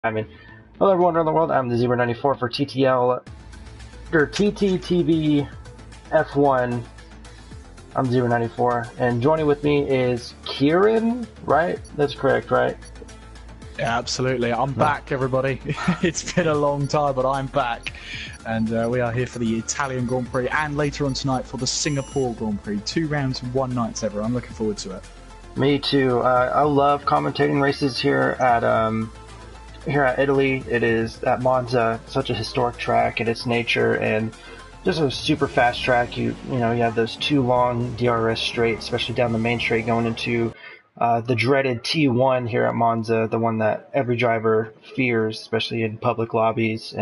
Hello everyone around the world, I'm the Zebra94 for TTL, or TTTV F1. I'm Zebra94, and joining with me is Kieran, right? That's correct, right? Yeah, absolutely. I'm back, everybody. It's been a long time, but I'm back. And we are here for the Italian Grand Prix and later on tonight for the Singapore Grand Prix. 2 rounds, 1 night, ever. I'm looking forward to it. Me too. I love commentating races here at Italy. It is at Monza, such a historic track in its nature, and just a super fast track. You have those 2 long DRS straights, especially down the main straight going into the dreaded T1 here at Monza, the one that every driver fears, especially in public lobbies.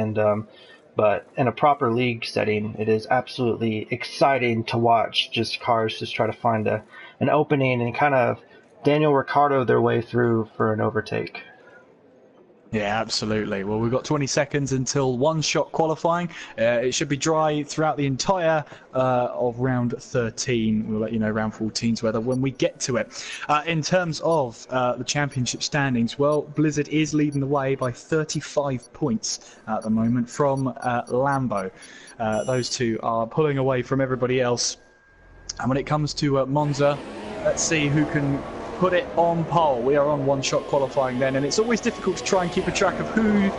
But in a proper league setting, it is absolutely exciting to watch. Just cars just try to find an opening and kind of Daniel Ricciardo their way through for an overtake. Yeah, absolutely. Well, we've got 20 seconds until one-shot qualifying. It should be dry throughout the entire of round 13. We'll let you know round 14's weather when we get to it. In terms of the championship standings, well, Blizzard is leading the way by 35 points at the moment from Lambo. Those two are pulling away from everybody else. And when it comes to Monza, let's see who can put it on pole. We are on one-shot qualifying then, and it's always difficult to try and keep a track of who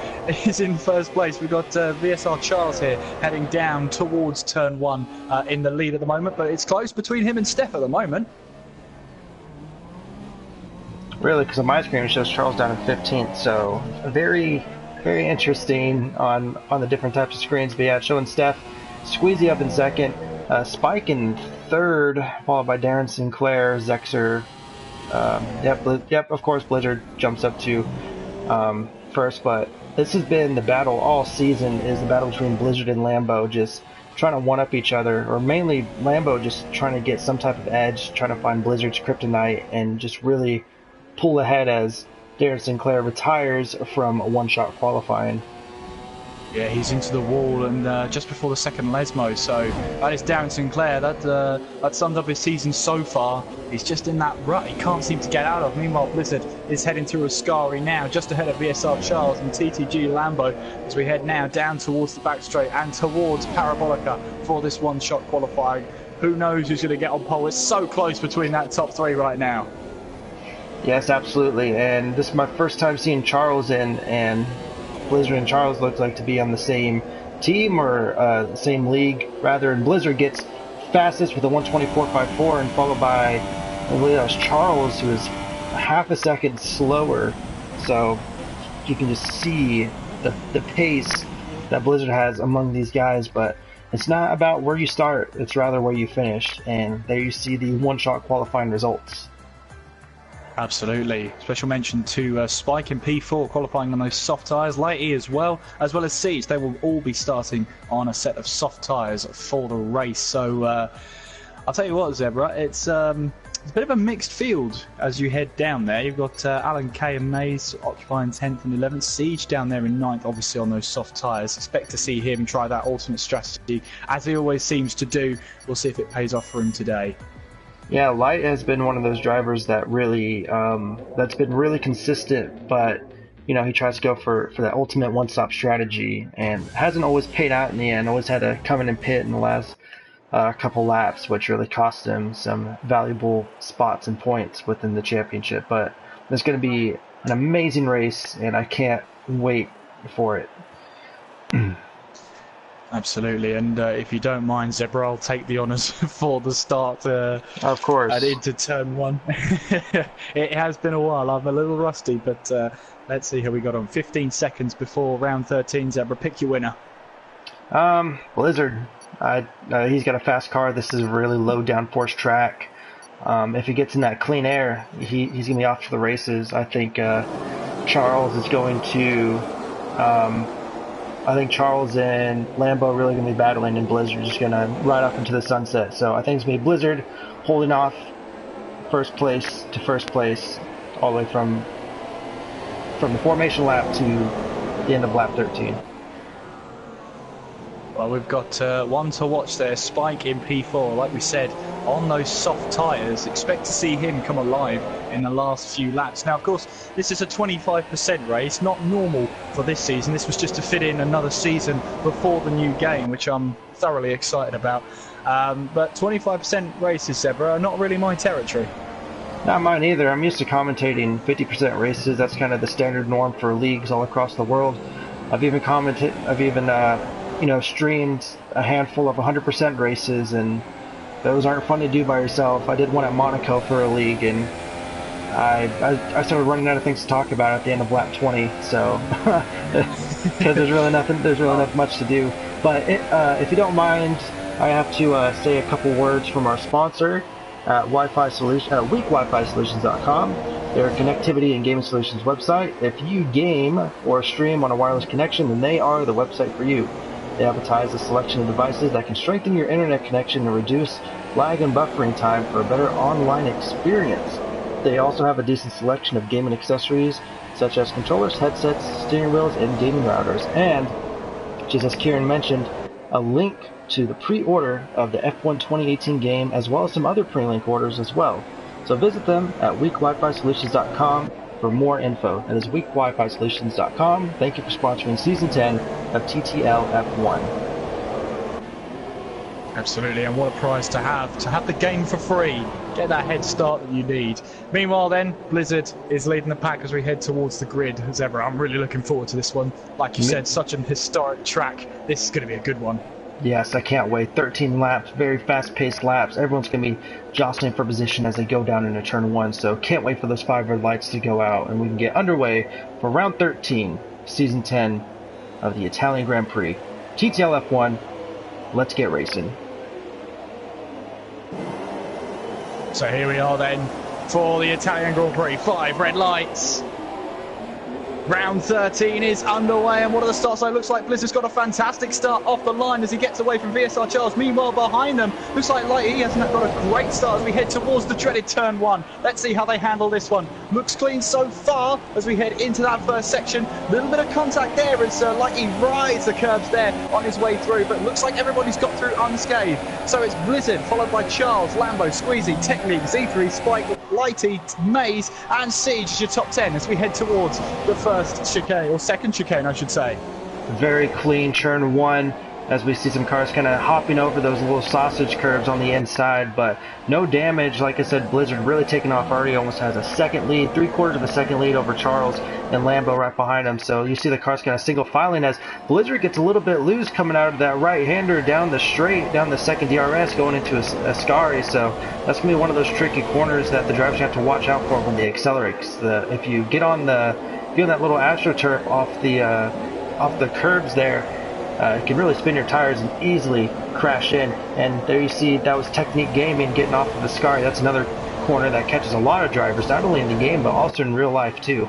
is in first place. We've got VSR Charles here heading down towards turn 1 in the lead at the moment, but it's close between him and Steph at the moment. Really, because on my screen it shows Charles down in 15th, so very, very interesting on the different types of screens. But yeah, it's showing Steph Squeezy up in second, Spike in third, followed by Darren Sinclair, Zexer. Yep, of course Blizzard jumps up to first, but this has been the battle all season, is the battle between Blizzard and Lambo, just trying to one-up each other, or mainly Lambo just trying to get some type of edge, trying to find Blizzard's kryptonite, and just really pull ahead as Darren Sinclair retires from one-shot qualifying. Yeah, he's into the wall, and just before the second Lesmo, so that is Darren Sinclair. That sums up his season so far. He's just in that rut he can't seem to get out of. Meanwhile, Blizzard is heading through Ascari now, just ahead of VSR Charles and TTG Lambo, as we head now down towards the back straight and towards Parabolica for this one-shot qualifying. Who knows who's going to get on pole? It's so close between that top 3 right now. Yes, absolutely, and this is my first time seeing Charles in, and Blizzard and Charles look like to be on the same team, or the same league rather, and Blizzard gets fastest with a 1:24.54, and followed by, I believe that was Charles, who is half a second slower. So you can just see the pace that Blizzard has among these guys, but it's not about where you start, it's rather where you finish, and there you see the one-shot qualifying results. Absolutely. Special mention to Spike in P4 qualifying on those soft tyres. Light E as well as Siege. They will all be starting on a set of soft tyres for the race. So I'll tell you what, Zebra, it's a bit of a mixed field as you head down there. You've got Alan Kay and Mays occupying 10th and 11th. Siege down there in 9th, obviously on those soft tyres. Expect to see him try that ultimate strategy, as he always seems to do. We'll see if it pays off for him today. Yeah, Light has been one of those drivers that really, that's been really consistent, but, he tries to go for that ultimate one-stop strategy, and hasn't always paid out in the end, always had to come in and pit in the last couple laps, which really cost him some valuable spots and points within the championship. But it's going to be an amazing race, and I can't wait for it. Absolutely, and if you don't mind, Zebra, I'll take the honours for the start. Of course. And into turn 1. It has been a while. I'm a little rusty, but let's see how we got on. 15 seconds before round 13. Zebra, pick your winner. Blizzard. He's got a fast car. This is a really low downforce track. If he gets in that clean air, he's going to be off to the races. I think Charles is going to... I think Charles and Lambo are really going to be battling, and Blizzard just going to ride off into the sunset. So I think it's going to be Blizzard holding off first place to first place, all the way from the formation lap to the end of lap 13. Well, we've got one to watch there, Spike in P4. Like we said, on those soft tyres, expect to see him come alive in the last few laps. Now, of course, this is a 25% race, not normal for this season. This was just to fit in another season before the new game, which I'm thoroughly excited about. But 25% races, Zebra, are not really my territory. Not mine either. I'm used to commentating 50% races. That's kind of the standard norm for leagues all across the world. I've even streamed a handful of 100% races, and those aren't fun to do by yourself. I did one at Monaco for a league, and I started running out of things to talk about at the end of lap 20. So because there's really not much to do. But if you don't mind, I have to say a couple words from our sponsor, weakwifi-solutions.com. They're a connectivity and gaming solutions website. If you game or stream on a wireless connection, then they are the website for you. They advertise a selection of devices that can strengthen your internet connection and reduce lag and buffering time for a better online experience. They also have a decent selection of gaming accessories such as controllers, headsets, steering wheels, and gaming routers. And, just as Kieran mentioned, a link to the pre-order of the F1 2018 game, as well as some other pre-link orders as well. So visit them at weakwifi-solutions.com for more info. That is weakwifi-solutions.com. Thank you for sponsoring Season 10 of TTL F1. Absolutely, and what a prize to have the game for free. Get that head start that you need. Meanwhile then, Blizzard is leading the pack as we head towards the grid as ever. I'm really looking forward to this one. Like you said, such an historic track. This is going to be a good one. Yes, I can't wait. 13 laps, very fast-paced laps. Everyone's going to be jostling for position as they go down into turn 1, so can't wait for those 5 red lights to go out, and we can get underway for round 13, season 10 of the Italian Grand Prix. TTL F1, let's get racing. So here we are then for the Italian Grand Prix. 5 red lights. Round 13 is underway, and what are the starts like? Looks like Blizzard's got a fantastic start off the line as he gets away from VSR Charles. Meanwhile, behind them, looks like Lighty hasn't got a great start as we head towards the dreaded turn 1. Let's see how they handle this one. Looks clean so far as we head into that first section. A little bit of contact there as Lighty rides the curbs there on his way through, but looks like everybody's got through unscathed. So it's Blizzard, followed by Charles, Lambo, Squeezy, Technique, Z3, Spike, Lighty, Maze, and Siege as your top 10 as we head towards the first chicane, or second chicane I should say. Very clean turn 1 as we see some cars kind of hopping over those little sausage curves on the inside, but no damage. Like I said, Blizzard really taking off already, almost has a second lead, 3/4 of a second lead over Charles and Lambo right behind him. So you see the cars kind of single filing as Blizzard gets a little bit loose coming out of that right-hander down the straight, down the second DRS going into a Ascari. So that's going to be one of those tricky corners that the drivers have to watch out for when they accelerate. If you get on that little AstroTurf off the curbs there, it can really spin your tires and easily crash in. And there you see that was Technique Gaming getting off of the Ascari. That's another corner that catches a lot of drivers, not only in the game but also in real life too.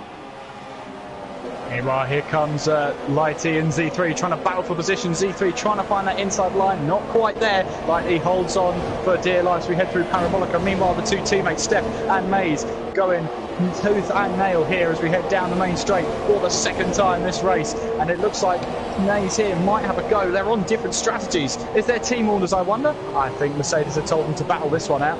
Meanwhile, here comes Lighty and Z3 trying to battle for position. Z3 trying to find that inside line, not quite there. Lighty holds on for dear life as we head through Parabolica. Meanwhile, the two teammates, Steph and Maze, going tooth and nail here as we head down the main straight for the second time this race. And it looks like Maze here might have a go. They're on different strategies. Is there team orders, I wonder? I think Mercedes have told them to battle this one out.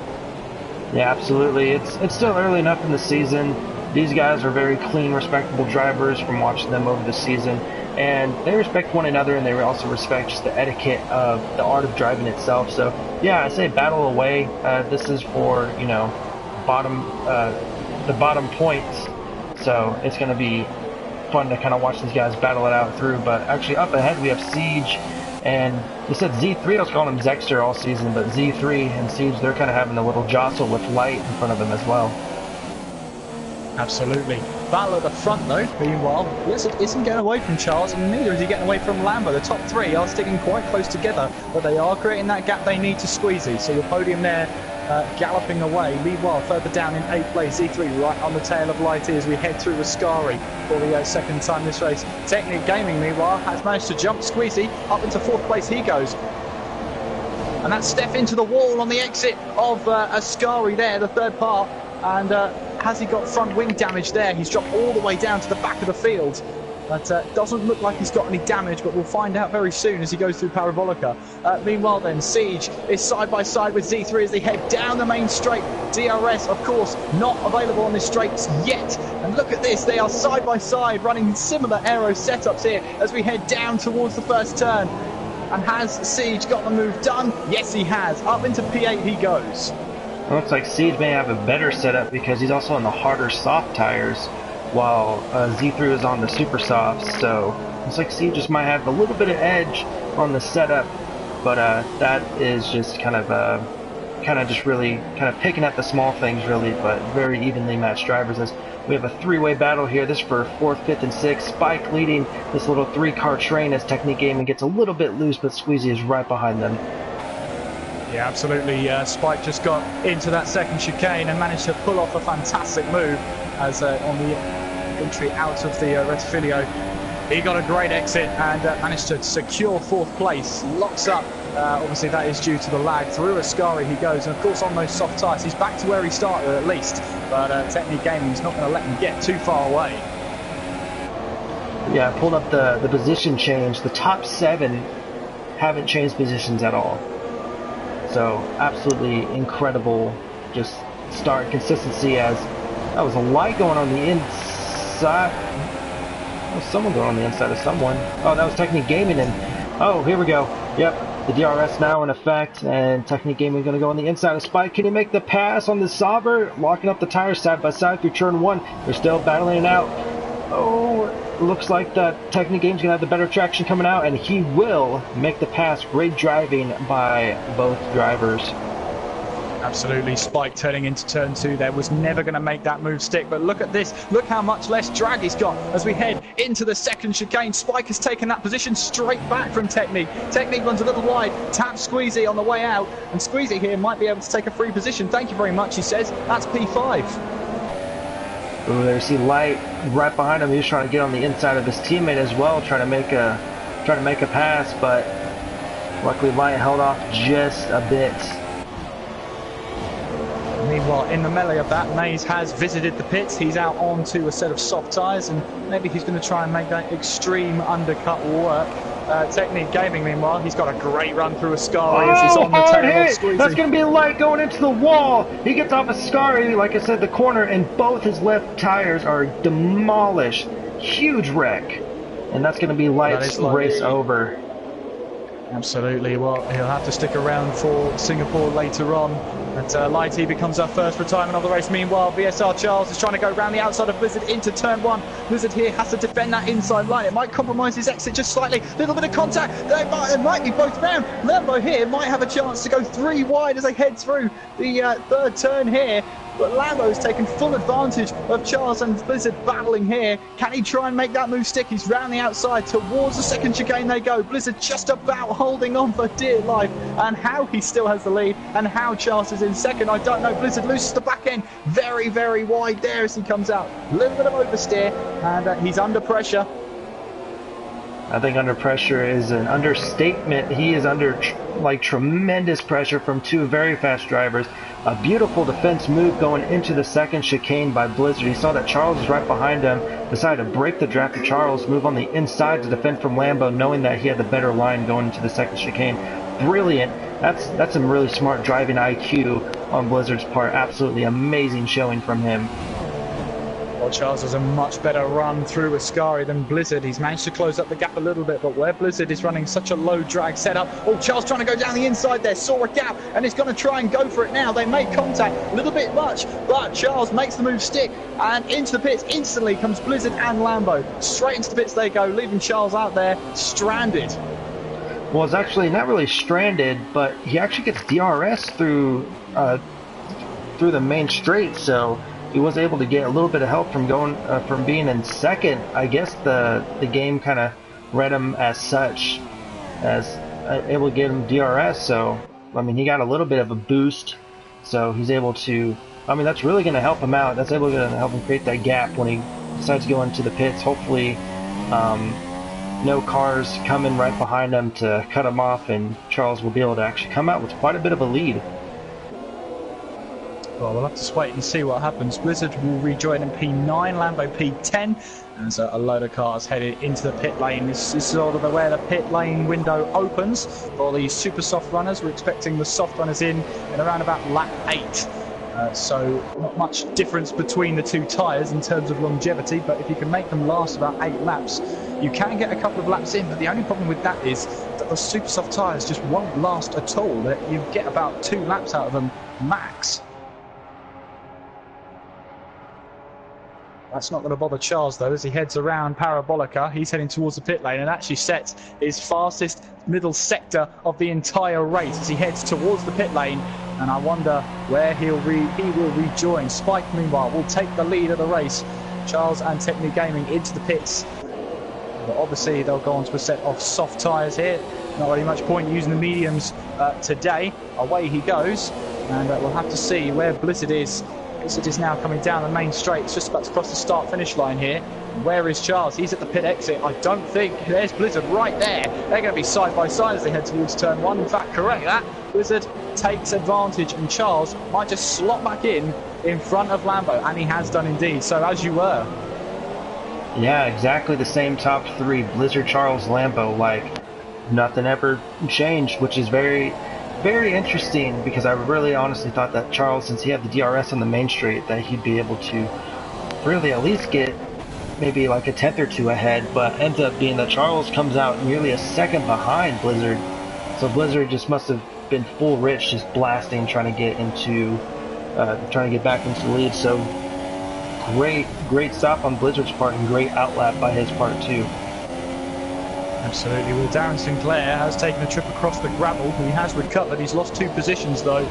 Yeah, absolutely. It's still early enough in the season. These guys are very clean, respectable drivers from watching them over the season, and they respect one another, and they also respect just the etiquette of the art of driving itself. So yeah, I say battle away. This is for the bottom points, so it's going to be fun to kind of watch these guys battle it out through. But actually up ahead we have Siege, and you said Z3, I was calling him Zexter all season, but Z3 and Siege, they're kind of having a little jostle with Light in front of them as well. Absolutely. Battle at the front though. Meanwhile, Blizzard isn't getting away from Charles, and neither is he getting away from Lambo. The top 3 are sticking quite close together, but they are creating that gap they need to Squeezy. So your podium there galloping away. Meanwhile, further down in 8th place, Z3 right on the tail of Lighty as we head through Ascari for the second time this race. Technique Gaming, meanwhile, has managed to jump Squeezy up into 4th place he goes. And that's Steph into the wall on the exit of Ascari there, the third part. And has he got front wing damage there? He's dropped all the way down to the back of the field. But doesn't look like he's got any damage, but we'll find out very soon as he goes through Parabolica. Meanwhile then, Siege is side by side with Z3 as they head down the main straight. DRS, of course, not available on this straight yet. And look at this, they are side by side running similar aero setups here as we head down towards the first turn. And has Siege got the move done? Yes, he has. Up into P8 he goes. It looks like Siege may have a better setup because he's also on the harder soft tires, while Z3 is on the super softs. So it's like Siege just might have a little bit of edge on the setup, but that is just kind of just really kind of picking at the small things, really, but very evenly matched drivers. As we have a three-way battle here. This for 4th, 5th, and 6th. Spike leading this little three-car train as Technique Gaming gets a little bit loose, but Squeezy is right behind them. Yeah, absolutely. Spike just got into that second chicane and managed to pull off a fantastic move as on the entry out of the Retifilio. He got a great exit and managed to secure 4th place. Locks up. Obviously, that is due to the lag. Through Ascari he goes, and of course on those soft tyres, he's back to where he started at least. But Technique Gaming is not going to let him get too far away. Yeah, I pulled up the position change. The top 7 haven't changed positions at all. So absolutely incredible, just start consistency. As that was a light going on the inside. That was someone going on the inside of someone. Oh, that was Technique Gaming, and oh, here we go. Yep, the DRS now in effect, and Technique Gaming going to go on the inside of Spike. Can he make the pass on the Sauber? Locking up the tires side by side through turn 1. They're still battling it out. Oh, looks like that Technique Game's gonna have the better traction coming out, and he will make the pass. Great driving by both drivers. Absolutely. Spike turning into turn 2 there was never going to make that move stick, but look at this. Look how much less drag he's got as we head into the second chicane. Spike has taken that position straight back from Technique. Technique runs a little wide, taps Squeezy on the way out, and Squeezy here might be able to take a free position. Thank you very much, he says. That's P5. Ooh, there's see Light right behind him. He was trying to get on the inside of his teammate as well, trying to make a pass, but luckily Light held off just a bit. Meanwhile, in the melee of that, Mays has visited the pits. He's out onto a set of soft tyres, and maybe he's going to try and make that extreme undercut work. Technique Gaming, meanwhile, he's got a great run through Ascari as he's on the tail of Squeezy. That's going to be Light going into the wall. He gets off Ascari, like I said, the corner, and both his left tires are demolished. Huge wreck. And that's going to be Light's race over. Absolutely. Well, he'll have to stick around for Singapore later on. And Lighty becomes our first retirement of the race. Meanwhile, VSR Charles is trying to go around the outside of Blizzard into turn 1. Blizzard here has to defend that inside line. It might compromise his exit just slightly. Little bit of contact. It might be both round. Lambo here might have a chance to go 3 wide as they head through the 3rd turn here. But Lambo's taken full advantage of Charles and Blizzard battling here. Can he try and make that move stick? He's round the outside towards the second chicane they go. Blizzard just about holding on for dear life. And how he still has the lead and how Charles is in second, I don't know. Blizzard loses the back end very, very wide there as he comes out. A little bit of oversteer, and he's under pressure. I think under pressure is an understatement. He is under tremendous pressure from 2 very fast drivers. A beautiful defense move going into the second chicane by Blizzard. He saw that Charles was right behind him, decided to break the draft of Charles, move on the inside to defend from Lambo, knowing that he had the better line going into the second chicane. Brilliant. That's some really smart driving IQ on Blizzard's part. Absolutely amazing showing from him. Well, Charles has a much better run through Ascari than Blizzard. He's managed to close up the gap a little bit, but where Blizzard is running such a low drag setup. Oh, Charles trying to go down the inside there, saw a gap, and he's going to try and go for it now. They make contact, a little bit much, but Charles makes the move stick, and into the pits instantly comes Blizzard and Lambo. Straight into the pits they go, leaving Charles out there stranded. Well, it's actually not really stranded, but he actually gets DRS through the main straight, so he was able to get a little bit of help from from being in second. I guess the game kind of read him as such, as able to get him DRS. So I mean, he got a little bit of a boost, so he's able to. I mean, that's really going to help him out. That's able to help him create that gap when he decides to go into the pits. Hopefully, no cars coming right behind him to cut him off, and Charles will be able to actually come out with quite a bit of a lead. Well, we'll have to just wait and see what happens. Blizzard will rejoin in P9, Lambo P10. As a load of cars headed into the pit lane. This is sort of where the pit lane window opens for the super soft runners. We're expecting the soft runners in around about lap 8. So not much difference between the two tyres in terms of longevity, but if you can make them last about 8 laps, you can get a couple of laps in. But the only problem with that is that the super soft tyres just won't last at all. You get about 2 laps out of them max. That's not going to bother Charles, though, as he heads around Parabolica. He's heading towards the pit lane and actually sets his fastest middle sector of the entire race as he heads towards the pit lane. And I wonder where he will rejoin. Spike, meanwhile, will take the lead of the race. Charles and Technique Gaming into the pits. But obviously, they'll go on to a set of soft tyres here. Not really much point using the mediums today. Away he goes. And we'll have to see where Blizzard is. Blizzard is now coming down the main straight. It's just about to cross the start-finish line here. Where is Charles? He's at the pit exit. I don't think. There's Blizzard right there. They're going to be side by side as they head towards turn 1. In fact, correct that. Blizzard takes advantage and Charles might just slot back in front of Lambo. And he has done indeed. So as you were. Yeah, exactly the same top 3. Blizzard, Charles, Lambo. Like, nothing ever changed, which is very interesting, because I really honestly thought that Charles, since he had the DRS on the main straight, that he'd be able to really at least get maybe like a 10th or 2 ahead, but ends up being that Charles comes out nearly a second behind Blizzard. So Blizzard just must have been full rich, just blasting, trying to get back into the lead. So great stop on Blizzard's part and great outlap by his part too. Absolutely. Well, Darren Sinclair has taken a trip across the gravel. He has recovered. He's lost 2 positions though,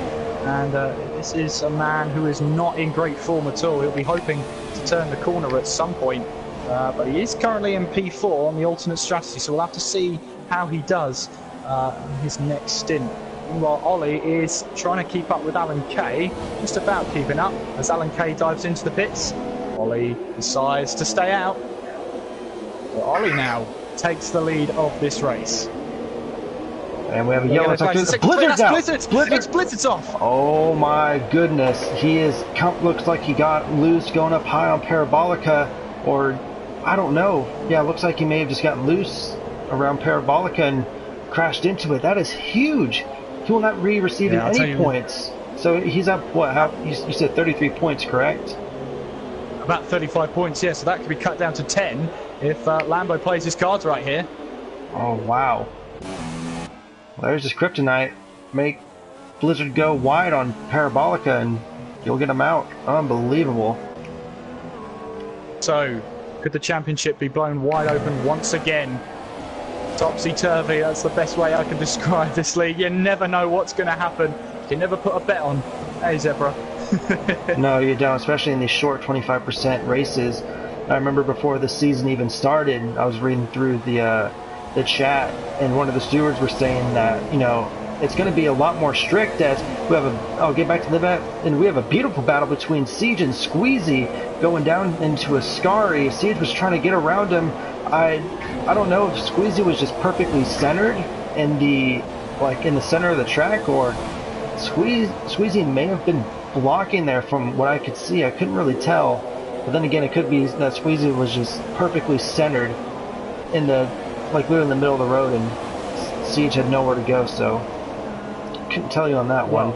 and this is a man who is not in great form at all. He'll be hoping to turn the corner at some point, but he is currently in P4 on the alternate strategy, so we'll have to see how he does in his next stint. Meanwhile, Ollie is trying to keep up with Alan Kay, just about keeping up as Alan Kay dives into the pits. Ollie decides to stay out. So Ollie now takes the lead of this race. And we have a yellow sector. Blizzard's out! It's Blizzard's off! Oh my goodness. He looks like he got loose going up high on Parabolica, or I don't know. Yeah, it looks like he may have just gotten loose around Parabolica and crashed into it. That is huge. He will not be receiving any points. So he's up, what, you said 33 points, correct? About 35 points, yeah, so that could be cut down to 10 if Lambo plays his cards right here. Oh, wow. Well, there's his kryptonite. Make Blizzard go wide on Parabolica and you'll get him out. Unbelievable. So, could the championship be blown wide open once again? Topsy-turvy, that's the best way I can describe this league. You never know what's going to happen. You can never put a bet on. Hey, Zebra. No, you don't, especially in these short 25% races. I remember before the season even started, I was reading through the chat, and one of the stewards were saying that, you know, it's going to be a lot more strict as we have I'll get back to the bet, and we have a beautiful battle between Siege and Squeezy going down into Ascari. Siege was trying to get around him. I don't know if Squeezy was just perfectly centered in the center of the track, or Squeezy may have been blocking there from what I could see. I couldn't really tell, but then again, it could be that Squeezy was just perfectly centered in literally in the middle of the road, and Siege had nowhere to go, so couldn't tell you on that one.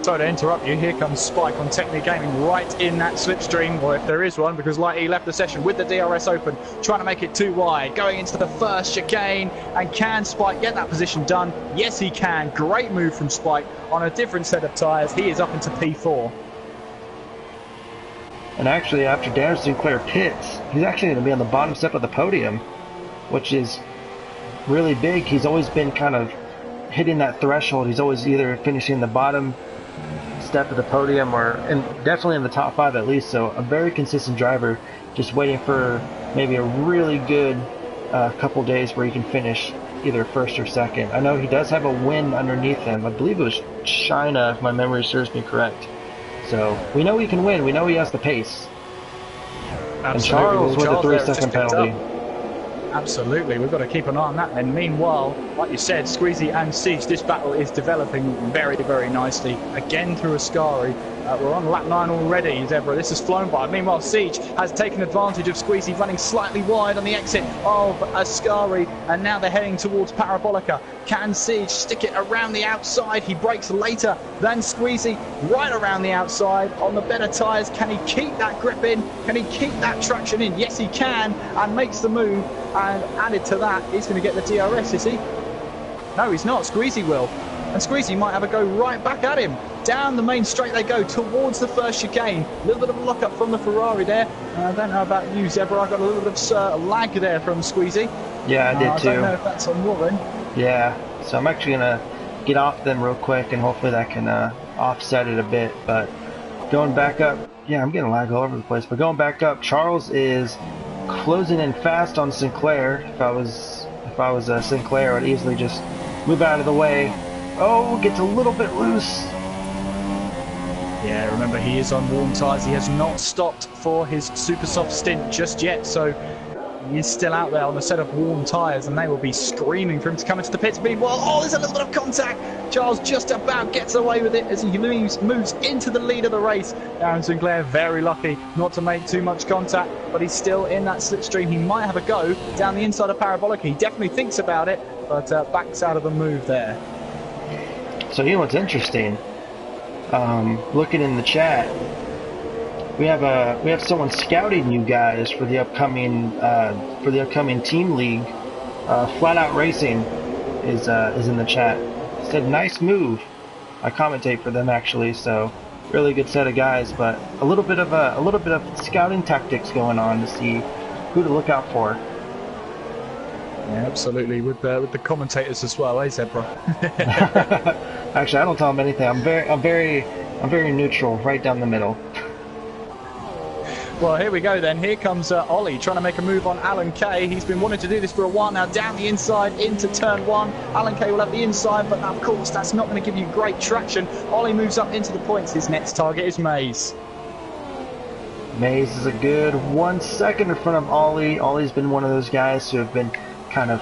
Sorry to interrupt you. Here comes Spike on Technique Gaming right in that slipstream, or if there is one, because like he left the session with the DRS open, trying to make it too wide, going into the first chicane. And can Spike get that position done? Yes, he can. Great move from Spike on a different set of tyres. He is up into P4. And actually, after Darren Sinclair pits, he's actually going to be on the bottom step of the podium, which is really big. He's always been kind of hitting that threshold. He's always either finishing the bottom step of the podium or definitely in the top 5 at least. So a very consistent driver, just waiting for maybe a really good couple days where he can finish either first or second. I know he does have a win underneath him. I believe it was China, if my memory serves me correct. So we know he can win. We know he has the pace. Absolutely. And Charles with a 3-second penalty. Absolutely, we've got to keep an eye on that. And meanwhile, like you said, Squeezy and Siege, this battle is developing very, very nicely. Again through Ascari, We're on lap 9 already, Zebra. This has flown by. Meanwhile, Siege has taken advantage of Squeezy running slightly wide on the exit of Ascari, and now they're heading towards Parabolica. Can Siege stick it around the outside? He brakes later than Squeezy, right around the outside on the better tyres. Can he keep that grip in? Can he keep that traction in? Yes, he can, and makes the move. And added to that, he's going to get the DRS, is he? No, he's not. Squeezy will. And Squeezy might have a go right back at him. Down the main straight they go towards the first chicane. A little bit of a lock-up from the Ferrari there. I don't know about you, Zebra. I got a little bit of lag there from Squeezy. Yeah, I did too. I don't know if that's on your end. Yeah, so I'm actually going to get off them real quick, and hopefully that can offset it a bit. But going back up, yeah, I'm getting lag all over the place. But going back up, Charles is closing in fast on Sinclair. If I was Sinclair, I'd easily just move out of the way. Oh, gets a little bit loose. Yeah, remember, he is on warm tyres. He has not stopped for his super soft stint just yet, so he is still out there on a set of warm tyres, and they will be screaming for him to come into the pits. Meanwhile, oh, there's a little bit of contact. Charles just about gets away with it as he moves into the lead of the race. Darren Sinclair, very lucky not to make too much contact, but he's still in that slipstream. He might have a go down the inside of Parabolica. He definitely thinks about it, but backs out of the move there. So you know what's interesting? Looking in the chat, we have someone scouting you guys for the upcoming team league. Flat Out Racing is in the chat. Said nice move. I commentate for them actually, so really good set of guys. But a little bit of scouting tactics going on to see who to look out for. Yeah, absolutely. With the commentators as well, eh, Zebra? Actually, I don't tell them anything. I'm very neutral, right down the middle. Well, here we go then. Here comes Ollie trying to make a move on Alan Kay. He's been wanting to do this for a while now. Down the inside into turn 1. Alan Kay will have the inside, but of course that's not going to give you great traction. Ollie moves up into the points. His next target is Mays. Mays is a good 1 second in front of Ollie. Ollie's been one of those guys who have been kind of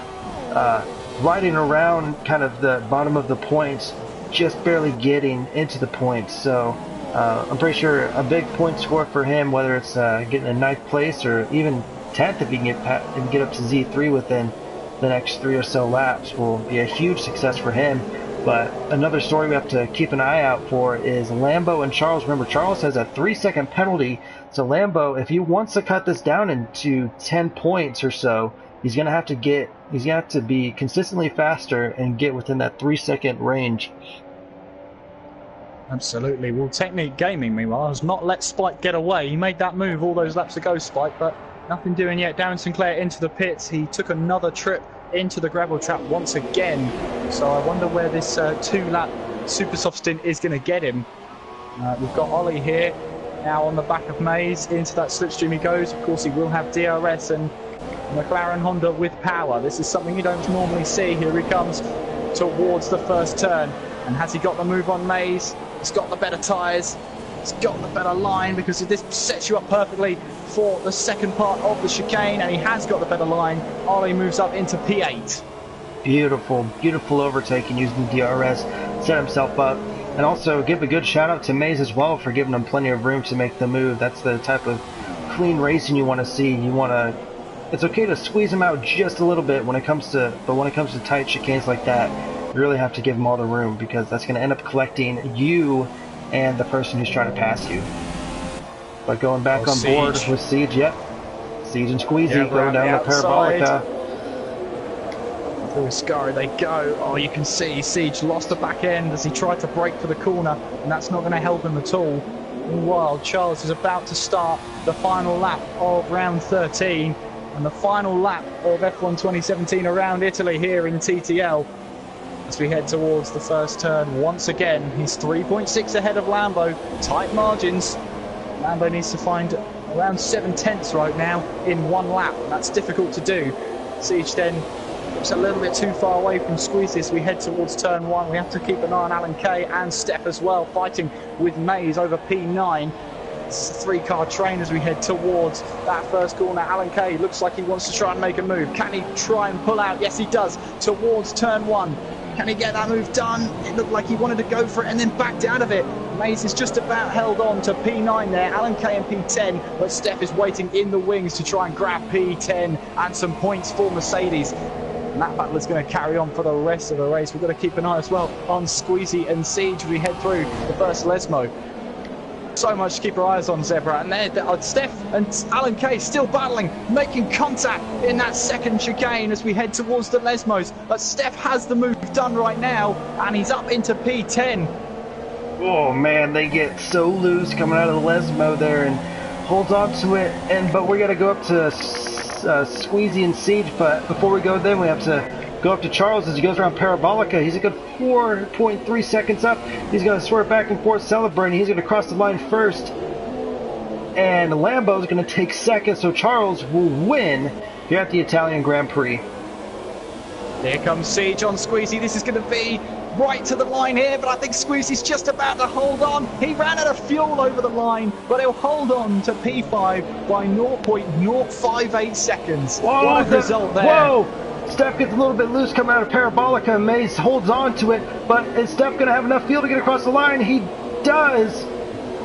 riding around kind of the bottom of the points, just barely getting into the points. So I'm pretty sure a big point score for him, whether it's getting a 9th place or even 10th if he can get up to Z3 within the next 3 or so laps, will be a huge success for him. But another story we have to keep an eye out for is Lambo and Charles. Remember, Charles has a 3-second penalty, so Lambo, if he wants to cut this down into 10 points or so, he's gonna have to be consistently faster and get within that 3-second range. Absolutely. Well, Technique Gaming, meanwhile, has not let Spike get away. He made that move all those laps ago, Spike, but nothing doing yet. Darren Sinclair into the pits. He took another trip into the gravel trap once again. So I wonder where this 2-lap super soft stint is going to get him. We've got Ollie here now on the back of Mays. Into that slipstream he goes. Of course, he will have DRS and McLaren Honda with power. This is something you don't normally see. Here he comes towards the first turn. And has he got the move on Mays? He's got the better tyres. He's got the better line, because this sets you up perfectly for the second part of the chicane, and he has got the better line. Ollie moves up into P8. Beautiful, beautiful overtaking using DRS, set himself up. And also give a good shout out to Mays as well for giving him plenty of room to make the move. That's the type of clean racing you want to see. It's okay to squeeze him out just a little bit when it comes to tight chicanes like that. You really have to give him all the room, because that's going to end up collecting you and the person who's trying to pass you. But going back on board with Siege, yep. Siege and Squeezy going down the Parabolica. Through Ascari they go. Oh, you can see Siege lost the back end as he tried to brake for the corner, and that's not going to help him at all. Meanwhile, Charles is about to start the final lap of round 13 and the final lap of F1 2017 around Italy here in TTL. As we head towards the first turn once again, he's 3.6 ahead of Lambo. Tight margins. Lambo needs to find around 7/10 right now in 1 lap. That's difficult to do. Siege then looks a little bit too far away from Squeezy as we head towards turn 1. We have to keep an eye on Alan Kay and Steph as well, fighting with Mays over P9. It's a 3-car train as we head towards that first corner. Alan Kay looks like he wants to try and make a move. Can he try and pull out? Yes, he does. Towards turn 1. Can he get that move done? It looked like he wanted to go for it and then backed out of it. Mays is just about held on to P9 there, Alan Kay and P10, but Steph is waiting in the wings to try and grab P10 and some points for Mercedes. And that battle is going to carry on for the rest of the race. We've got to keep an eye as well on Squeezy and Siege as we head through the first Lesmo. So much to keep our eyes on, Zebra. And there, Steph and Alan Kay still battling, making contact in that second chicane as we head towards the Lesmos. But Steph has the move done right now, and he's up into P10. Oh man, they get so loose coming out of the Lesmo there and holds on to it. But we're gonna go up to Squeezy and Siege. But before we go, then we have to go up to Charles as he goes around Parabolica. He's a good 4.3 seconds up. He's going to swerve back and forth celebrating. He's going to cross the line first. And Lambo's going to take second, so Charles will win here at the Italian Grand Prix. Here comes Siege on Squeezy. This is going to be right to the line here, but I think Squeezy's just about to hold on. He ran out of fuel over the line, but he'll hold on to P5 by 0.058 seconds. Whoa, what a result there. Whoa! Steph gets a little bit loose coming out of Parabolica, and Mays holds on to it, but is Steph going to have enough fuel to get across the line? He does!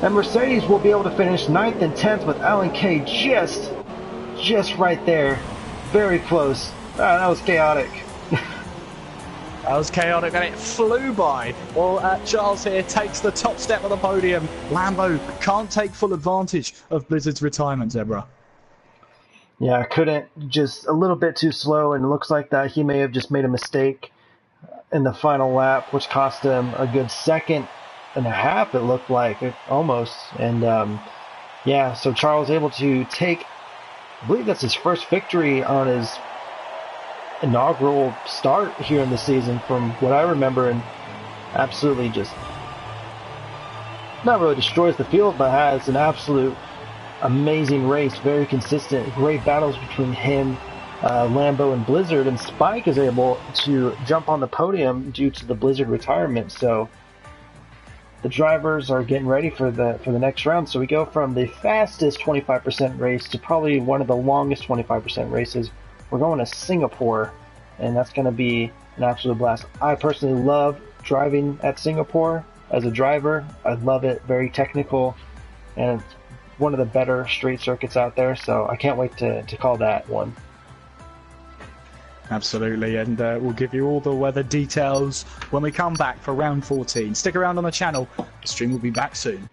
And Mercedes will be able to finish 9th and 10th with Alan Kay just right there. Very close. That was chaotic. That was chaotic and it flew by. Well, Charles here takes the top step of the podium. Lambo can't take full advantage of Blizzard's retirement, Zebra. Yeah, couldn't, just a little bit too slow, and it looks like that he may have just made a mistake in the final lap, which cost him a good 2.5 seconds, it looked like, almost. And yeah, so Charles able to take, I believe that's his first victory on his inaugural start here in the season from what I remember, and absolutely just not really destroys the field, but has an absolute amazing race, very consistent, great battles between him, Lambo, and Blizzard, and Spike is able to jump on the podium due to the Blizzard retirement. So the drivers are getting ready for the next round. So we go from the fastest 25% race to probably one of the longest 25% races. We're going to Singapore, and that's going to be an absolute blast. I personally love driving at Singapore as a driver. I love it, very technical, and it's one of the better straight circuits out there, so I can't wait to call that one. Absolutely, and we'll give you all the weather details when we come back for round 14. Stick around on the channel, the stream will be back soon.